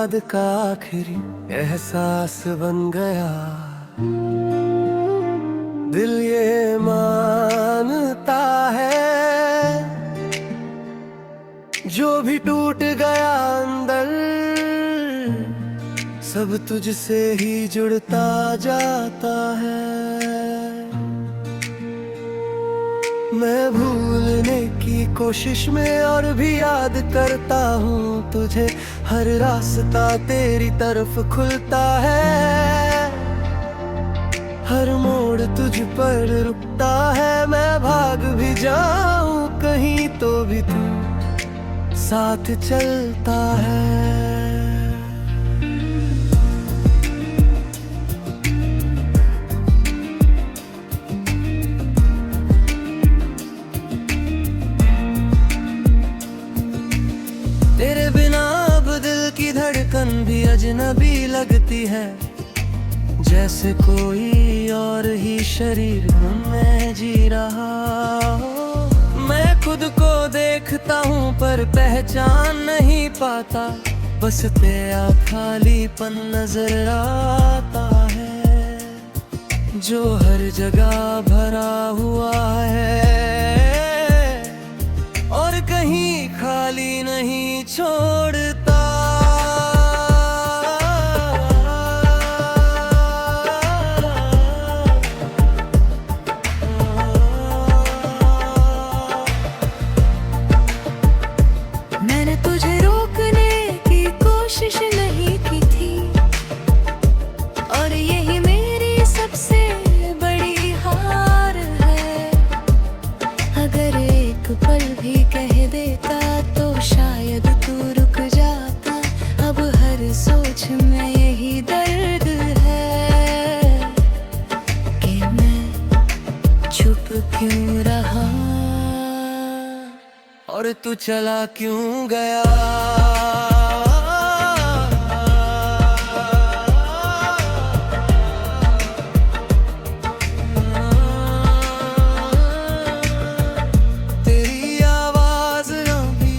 याद का आखिरी एहसास बन गया। दिल ये मानता है जो भी टूट गया अंदर, सब तुझसे ही जुड़ता जाता है। मैं भूलने की कोशिश में और भी याद करता हूँ तुझे, हर रास्ता तेरी तरफ खुलता है, हर मोड़ तुझ पर रुकता है। मैं भाग भी जाऊं कहीं तो भी तू साथ चलता है। तेरे बिना अब दिल की धड़कन भी अजनबी लगती है, जैसे कोई और ही शरीर में जी रहा हो। मैं खुद को देखता हूँ पर पहचान नहीं पाता, बस तेरा खालीपन नजर आता है जो हर जगह भरा हुआ है और कहीं खाली नहीं छोड़ता। मैंने तुझे रोकने की कोशिश नहीं की थी और यही मेरी सबसे बड़ी हार है। अगर एक पल भी कह देता तो शायद तू रुक जाता। अब हर सोच में यही दर्द है कि मैं चुप क्यों रहा और तू चला क्यों गया। तेरी आवाज अभी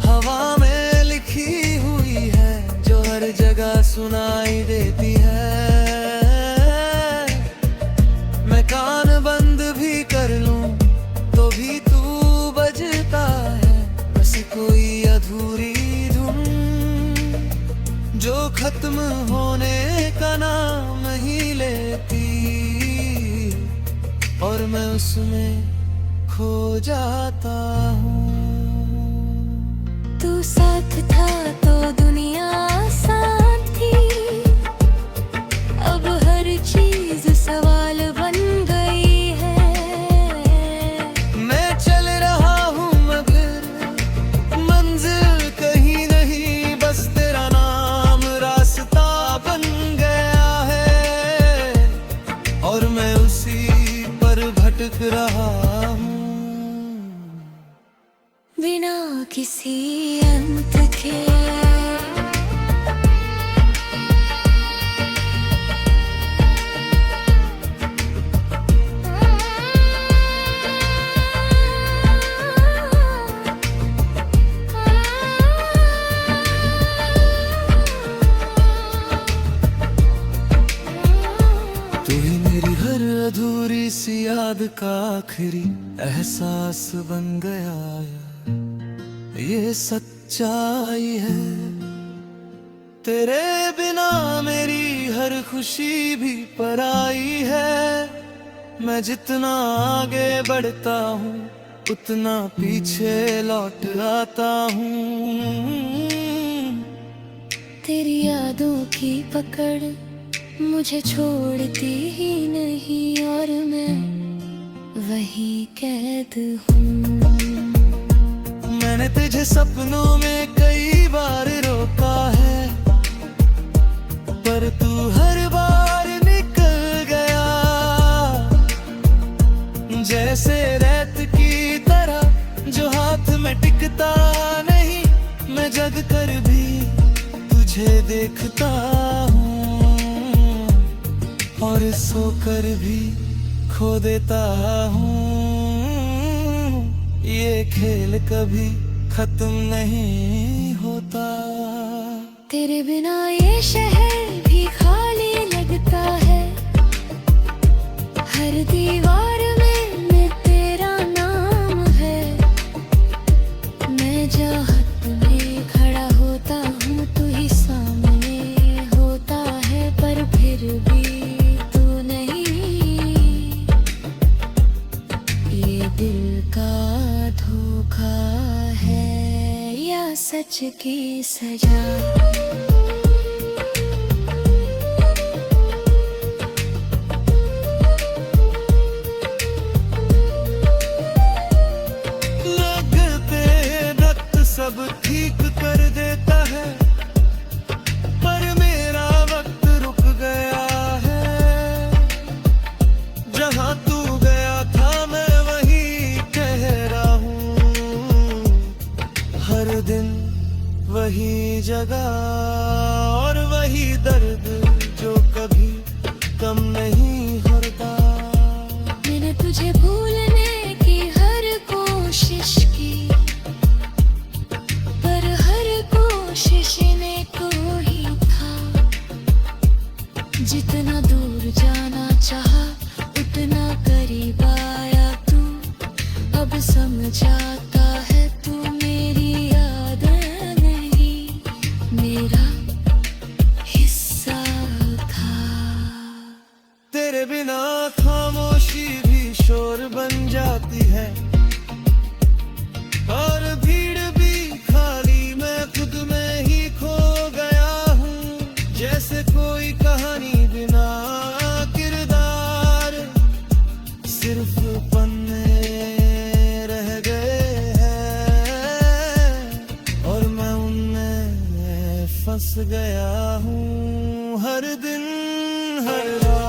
हवा में लिखी हुई है जो हर जगह सुनाई देती है। मैं कान बंद भी कर लूं तो भी तू बजता है, बस कोई अधूरी धुन जो खत्म होने का नाम ही लेती, और मैं उसमें खो जाता हूँ। तू साथ था तो दुनिया आसान थी, अब हर चीज सवाल बन गई है। मैं चल रहा हूँ मगर मंजिल कहीं नहीं, बस तेरा नाम रास्ता बन गया है और मैं उसी पर भटक रहा हूँ बिना किसी अंत के। तू ही मेरी हर अधूरी सी याद का आखिरी एहसास बन गया। ये सच्चाई है, तेरे बिना मेरी हर खुशी भी पराई है। मैं जितना आगे बढ़ता हूँ उतना पीछे लौट आता हूँ। तेरी यादों की पकड़ मुझे छोड़ती ही नहीं और मैं वही कैद हूँ। मैंने तुझे सपनों में कई बार रोका है पर तू हर बार निकल गया, जैसे रेत की तरह जो हाथ में टिकता नहीं। मैं जग कर भी तुझे देखता हूँ और सोकर भी खो देता हूँ। ये खेल कभी खत्म नहीं होता। तेरे बिना ये शहर भी खाली लगता है, हर दीवार में तेरा नाम है। मैं चाहत में खड़ा होता हूँ, तू ही सामने होता है, पर फिर भी तू नहीं। ये दिल का धोखा है या सच की सजा। सब ठीक कर देता है, पर मेरा वक्त रुक गया है। जहाँ तू गया था मैं वहीं ठहरा हूँ, हर दिन वही जगह और वही दर्द जो कभी कम नहीं होता। मैंने तुझे भूलने की हर कोशिश की, ने को ही था। जितना दूर जाना चाहा उतना करीब आया तू। अब समझ आता है तू मेरी याद नहीं, मेरा हिस्सा था। तेरे बिना खामोशी भी शोर बन जाती है, और भीड़ भी खाली मैं खुद में ही खो गया हूँ। जैसे कोई कहानी बिना किरदार, सिर्फ पन्ने रह गए हैं, और मैं उनमें फंस गया हूँ। हर दिन हर रात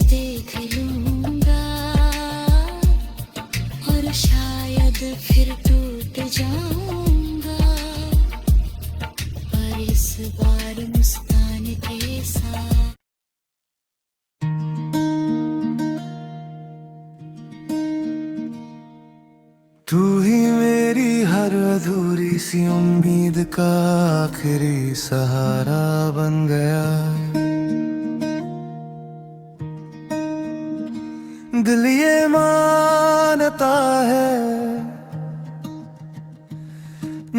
देख लूंगा और शायद फिर टूट जाऊंगा, पर इस बार मुस्कान के साथ। तू ही मेरी हर अधूरी सी उम्मीद का आखिरी सहारा बन गया। दिल ये मानता है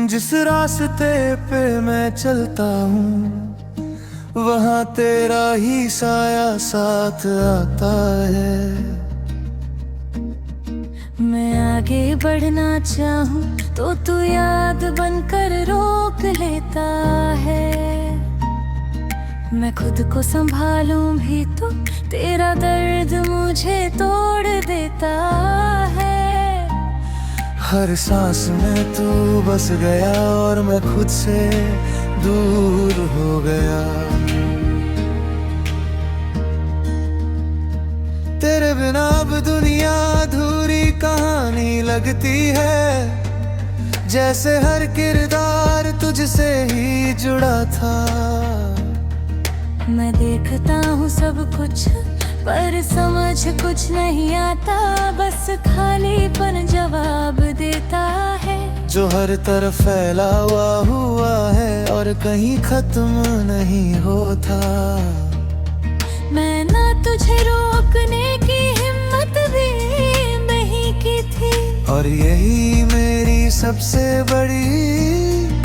जिस रास्ते पे मैं चलता हूँ, वहाँ तेरा ही साया साथ आता है। मैं आगे बढ़ना चाहूँ तो तू याद बनकर रोक लेता है। मैं खुद को संभालूं भी तो तेरा दर्द मुझे तोड़ देता है। हर सांस में तू बस गया और मैं खुद से दूर हो गया। तेरे बिना अब दुनिया अधूरी कहानी लगती है, जैसे हर किरदार तुझसे ही जुड़ा था। मैं देखता हूँ सब कुछ पर समझ कुछ नहीं आता, बस खालीपन जवाब देता है जो हर तरफ फैला हुआ है और कहीं खत्म नहीं होता। मैं ना तुझे रोकने की हिम्मत भी नहीं की थी, और यही मेरी सबसे बड़ी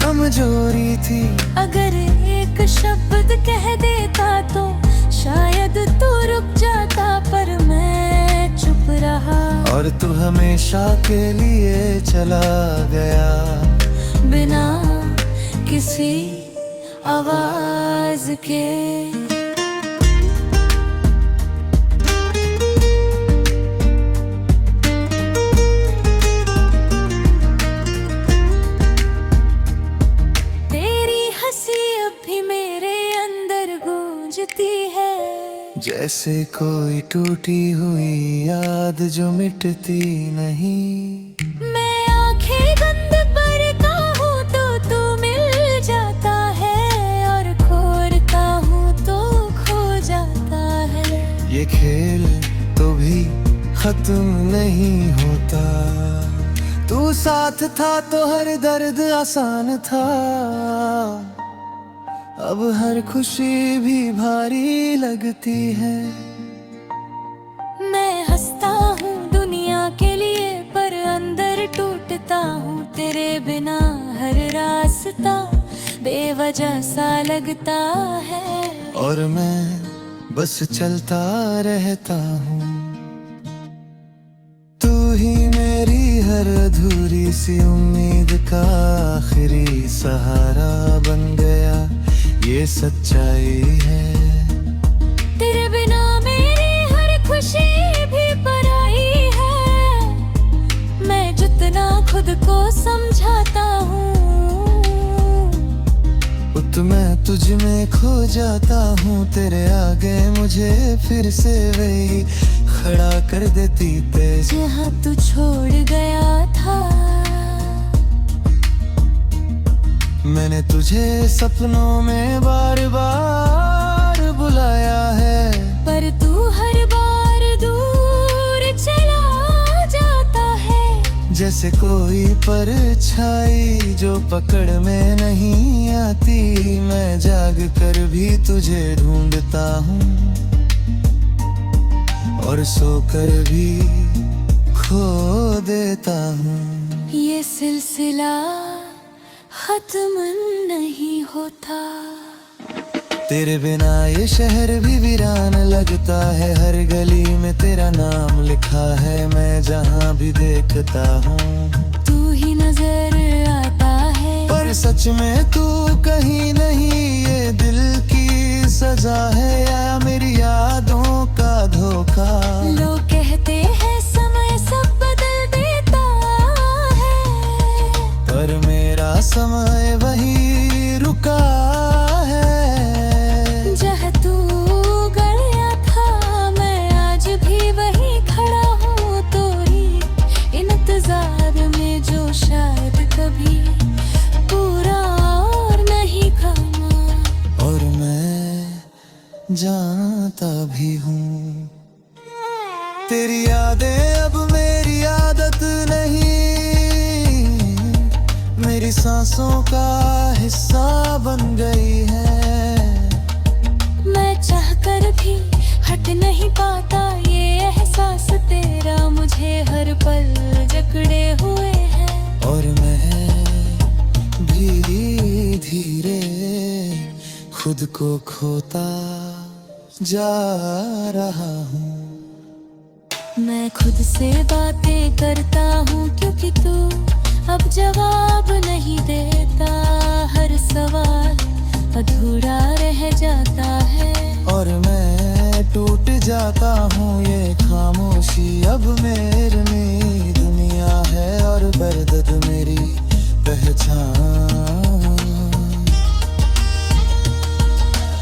कमजोरी थी। अगर एक शब्द कह देता तो शायद तू रुक जाता, पर मैं चुप रहा और तू हमेशा के लिए चला गया बिना किसी आवाज के। तेरी हंसी अब भी मेरे अंदर गूंजती है। जैसे कोई टूटी हुई याद जो मिटती नहीं। मैं आंखें बंद करता हूँ तो तू मिल जाता है, और खोलता हूँ तो खो जाता है। ये खेल तो भी खत्म नहीं होता। तू साथ था तो हर दर्द आसान था। अब हर खुशी भी भारी लगती है। मैं हंसता हूँ दुनिया के लिए, पर अंदर टूटता हूँ तेरे बिना। हर रास्ता बेवजह सा लगता है, और मैं बस चलता रहता हूँ। तू ही मेरी हर अधूरी सी उम्मीद का आखिरी सहारा बन गया, ये सच्चाई है। तेरे बिना मेरी हर खुशी भी पराई है। मैं जितना खुद को समझाता हूँ, मैं तुझ में खो जाता हूँ। तेरे आगे मुझे फिर से वही खड़ा कर देती तेज, जहाँ तू छोड़ गया था। मैंने तुझे सपनों में बार बार बुलाया है, पर तू हर बार दूर चला जाता है। जैसे कोई परछाई जो पकड़ में नहीं आती। मैं जाग कर भी तुझे ढूंढता हूँ, और सोकर भी खो देता हूँ। ये सिलसिला खत्म नहीं होता। तेरे बिना ये शहर भी वीरान लगता है। हर गली में तेरा नाम लिखा है, मैं जहाँ भी देखता हूँ। तू ही नजर आता है, पर सच में तू कहीं नहीं। ये दिल की सजा है या मेरी यादों का धोखा। लोग कहते हैं समय सब बदल देता है, पर मेरा समय वही रुका है। जहाँ तू गया था मैं आज भी वही खड़ा हूँ। तो ही इंतजार में जो शायद कभी पूरा और नहीं खाना। और मैं जानता भी हूँ तेरी यादें अब मेरी आदत नहीं, मेरी सांसों का हिस्सा बन गई है। मैं चाहकर भी हट नहीं पाता, ये एहसास तेरा मुझे हर पल जकड़े हुए है। और मैं धीरे धीरे खुद को खोता जा रहा हूँ। मैं खुद से बातें करता हूँ, क्योंकि तू अब जवाब नहीं देता। हर सवाल अधूरा रह जाता है, और मैं टूट जाता हूँ। ये खामोशी अब मेरी दुनिया है, और दर्द मेरी पहचान।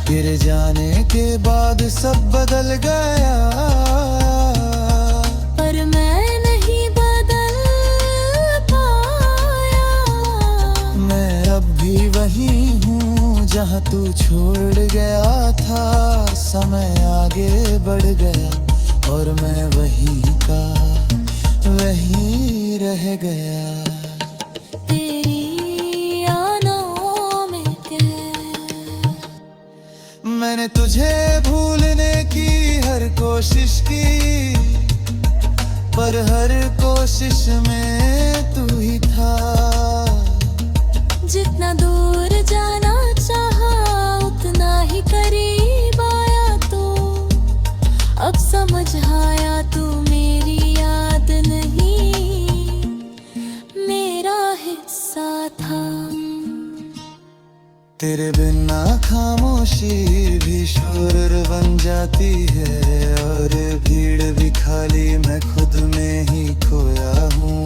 गिर जाने के बाद सब बदल गया, पर मैं नहीं बदल पाया। मैं अब भी वही हूँ जहाँ तू छोड़ गया था। समय आगे बढ़ गया, और मैं वही का वही रह गया। तेरी आनों में क्या, मैंने तुझे भूलने की हर कोशिश की, पर हर कोशिश में तू ही था। जितना दूर जाना चाहा उतना ही करीब आया। तो अब समझ आया तू मेरी याद नहीं, मेरा हिस्सा था। तेरे बिना खामोशी भी शोर बन जाती है, और भीड़ भी खाली मैं खुद में ही खोया हूँ।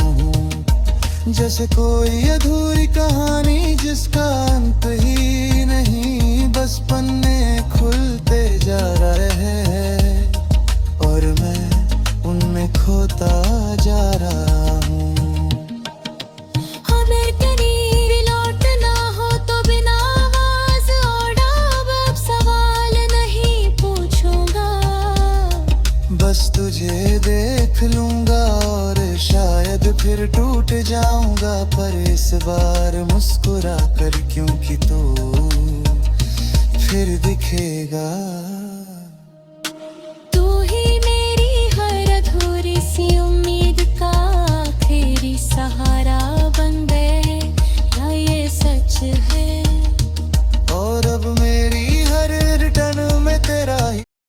जैसे कोई अधूरी कहानी जिसका अंत ही नहीं, बस पन्ने खुलते फिर टूट जाऊंगा पर इस बार मुस्कुरा कर, क्योंकि तू फिर दिखेगा।